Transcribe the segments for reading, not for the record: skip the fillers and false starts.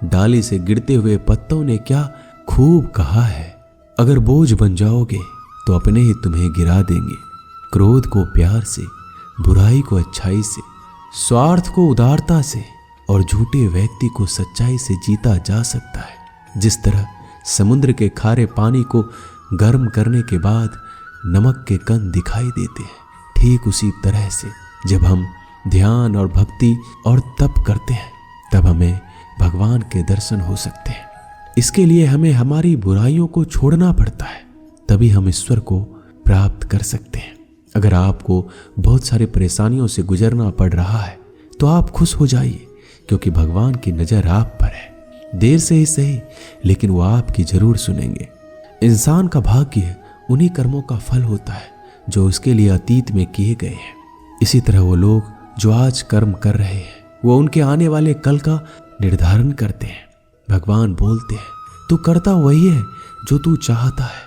डाली से गिरते हुए पत्तों ने क्या खूब कहा है, अगर बोझ बन जाओगे तो अपने ही तुम्हें गिरा देंगे। क्रोध को प्यार से, बुराई को अच्छाई से, स्वार्थ को उदारता से और झूठे व्यक्ति को सच्चाई से जीता जा सकता है। जिस तरह समुद्र के खारे पानी को गर्म करने के बाद नमक के कण दिखाई देते हैं, ठीक उसी तरह से जब हम ध्यान और भक्ति और तप करते हैं तब हमें भगवान के दर्शन हो सकते हैं। इसके लिए हमें हमारी बुराइयों को छोड़ना पड़ता है, तभी हम ईश्वर को प्राप्त कर सकते हैं। अगर आपको बहुत सारी परेशानियों से गुजरना पड़ रहा है तो आप खुश हो जाइए, क्योंकि भगवान की नजर आप पर है। देर से ही सही, लेकिन वो आपकी जरूर सुनेंगे। इंसान का भाग्य उन्हीं कर्मों का फल होता है जो उसके लिए अतीत में किए गए हैं। इसी तरह वो लोग जो आज कर्म कर रहे हैं वो उनके आने वाले कल का निर्धारण करते हैं। भगवान बोलते हैं, तू करता वही है जो तू चाहता है,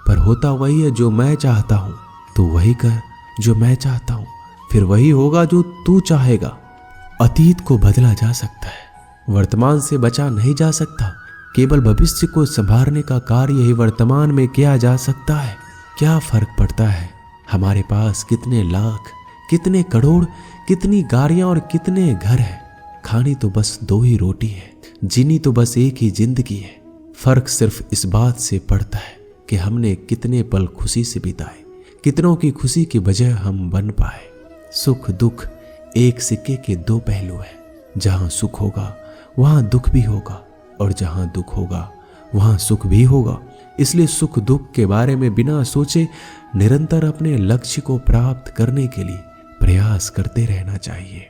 पर होता वही है जो मैं चाहता हूं। तू वही कर जो मैं चाहता हूं, फिर वही होगा जो तू चाहेगा। अतीत को बदला जा सकता है, वर्तमान से बचा नहीं जा सकता। केवल भविष्य को संभालने का कार्य ही वर्तमान में किया जा सकता है। क्या फर्क पड़ता है हमारे पास कितने लाख, कितने करोड़, कितनी गाड़ियां और कितने घर हैं। खानी तो बस 2 ही रोटी है, जीनी तो बस एक ही जिंदगी है। फर्क सिर्फ इस बात से पड़ता है कि हमने कितने पल खुशी से बिताए, कितनों की खुशी की वजह हम बन पाए। सुख दुख एक सिक्के के 2 पहलू हैं। जहां सुख होगा वहां दुख भी होगा, और जहां दुख होगा वहां सुख भी होगा। इसलिए सुख दुख के बारे में बिना सोचे निरंतर अपने लक्ष्य को प्राप्त करने के लिए प्रयास करते रहना चाहिए।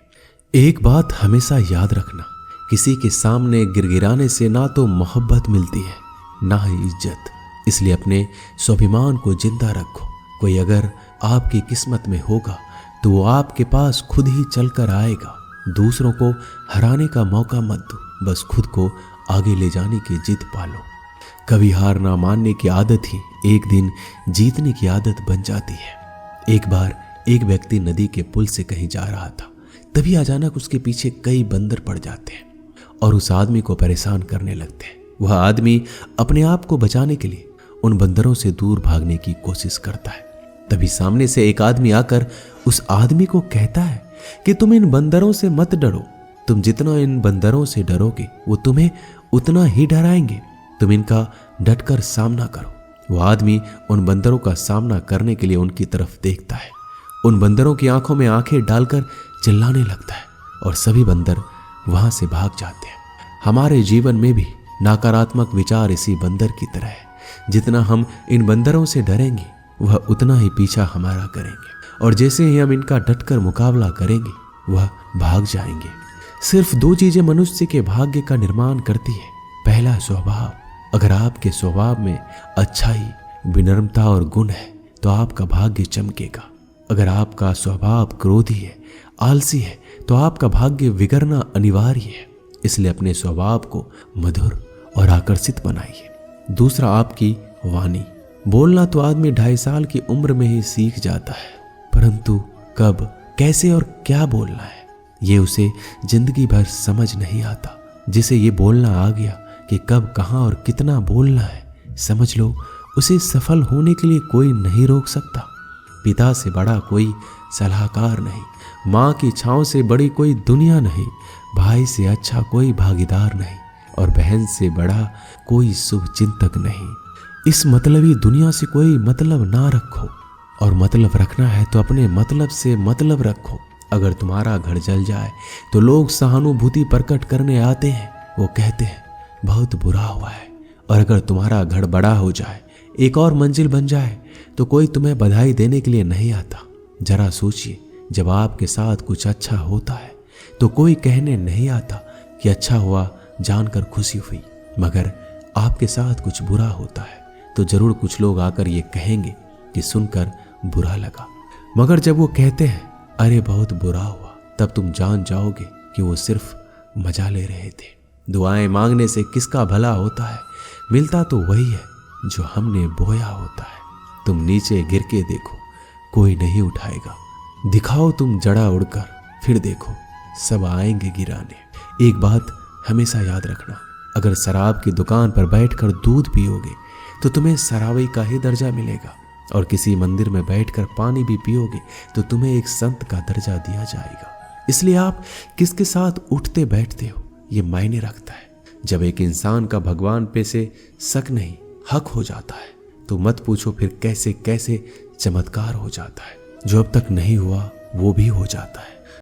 एक बात हमेशा याद रखना, किसी के सामने गिड़गिड़ाने से ना तो मोहब्बत मिलती है ना ही इज्जत। इसलिए अपने स्वाभिमान को जिंदा रखो। कोई अगर आपकी किस्मत में होगा तो वो आपके पास खुद ही चलकर आएगा। दूसरों को हराने का मौका मत दो, बस खुद को आगे ले जाने की जिद पालो। कभी हार ना मानने की आदत ही एक दिन जीतने की आदत बन जाती है। एक बार एक व्यक्ति नदी के पुल से कहीं जा रहा था, तभी अचानक उसके पीछे कई बंदर पड़ जाते हैं और उस आदमी को परेशान करने लगते हैं। वह आदमी अपने आप को बचाने के लिए उन बंदरों से दूर भागने की कोशिश करता है। तभी सामने से एक आदमी आकर उस आदमी को कहता है कि तुम इन बंदरों से मत डरो, तुम जितना इन बंदरों से डरोगे वो तुम्हें उतना ही डराएंगे। तुम इनका डटकर सामना करो। वो आदमी उन बंदरों का सामना करने के लिए उनकी तरफ देखता है, उन बंदरों की आंखों में आंखें डालकर चिल्लाने लगता है और सभी बंदर वहां से भाग जाते हैं। हमारे जीवन में भी नकारात्मक विचार इसी बंदर की तरह है। जितना हम इन बंदरों से डरेंगे वह उतना ही पीछा हमारा करेंगे, और जैसे ही हम इनका डटकर मुकाबला करेंगे वह भाग जाएंगे। सिर्फ 2 चीजें मनुष्य के भाग्य का निर्माण करती है। पहला, स्वभाव। अगर आपके स्वभाव में अच्छाई, विनम्रता और गुण है तो आपका भाग्य चमकेगा। अगर आपका स्वभाव क्रोधी है, आलसी है, तो आपका भाग्य बिगड़ना अनिवार्य है। इसलिए अपने स्वभाव को मधुर और आकर्षित बनाइए। दूसरा, आपकी वाणी। बोलना तो आदमी 2.5 साल की उम्र में ही सीख जाता है, परंतु कब, कैसे और क्या बोलना है ये उसे जिंदगी भर समझ नहीं आता। जिसे ये बोलना आ गया कि कब, कहाँ और कितना बोलना है, समझ लो उसे सफल होने के लिए कोई नहीं रोक सकता। पिता से बड़ा कोई सलाहकार नहीं, माँ की छांव से बड़ी कोई दुनिया नहीं, भाई से अच्छा कोई भागीदार नहीं और बहन से बड़ा कोई शुभ चिंतक नहीं। इस मतलबी दुनिया से कोई मतलब ना रखो, और मतलब रखना है तो अपने मतलब से मतलब रखो। अगर तुम्हारा घर जल जाए तो लोग सहानुभूति प्रकट करने आते हैं, वो कहते हैं बहुत बुरा हुआ है। और अगर तुम्हारा घर बड़ा हो जाए, एक और मंजिल बन जाए, तो कोई तुम्हें बधाई देने के लिए नहीं आता। जरा सोचिए, जब आपके साथ कुछ अच्छा होता है तो कोई कहने नहीं आता कि अच्छा हुआ, जानकर खुशी हुई। मगर आपके साथ कुछ बुरा होता है तो जरूर कुछ लोग आकर ये कहेंगे कि सुनकर बुरा लगा। मगर जब वो कहते हैं अरे बहुत बुरा हुआ, तब तुम जान जाओगे कि वो सिर्फ मजा ले रहे थे। दुआएं मांगने से किसका भला होता है, मिलता तो वही है जो हमने बोया होता है। तुम नीचे गिर के देखो, कोई नहीं उठाएगा। दिखाओ तुम जड़ा उड़कर, फिर देखो सब आएंगे गिराने। एक बात हमेशा याद रखना, अगर शराब की दुकान पर बैठकर दूध पियोगे तो तुम्हें शराबी का ही दर्जा मिलेगा, और किसी मंदिर में बैठकर पानी भी पियोगे तो तुम्हें एक संत का दर्जा दिया जाएगा। इसलिए आप किसके साथ उठते बैठते हो ये मायने रखता है। जब एक इंसान का भगवान पे से शक नहीं हक हो जाता है तो मत पूछो फिर कैसे कैसे चमत्कार हो जाता है। जो अब तक नहीं हुआ वो भी हो जाता है।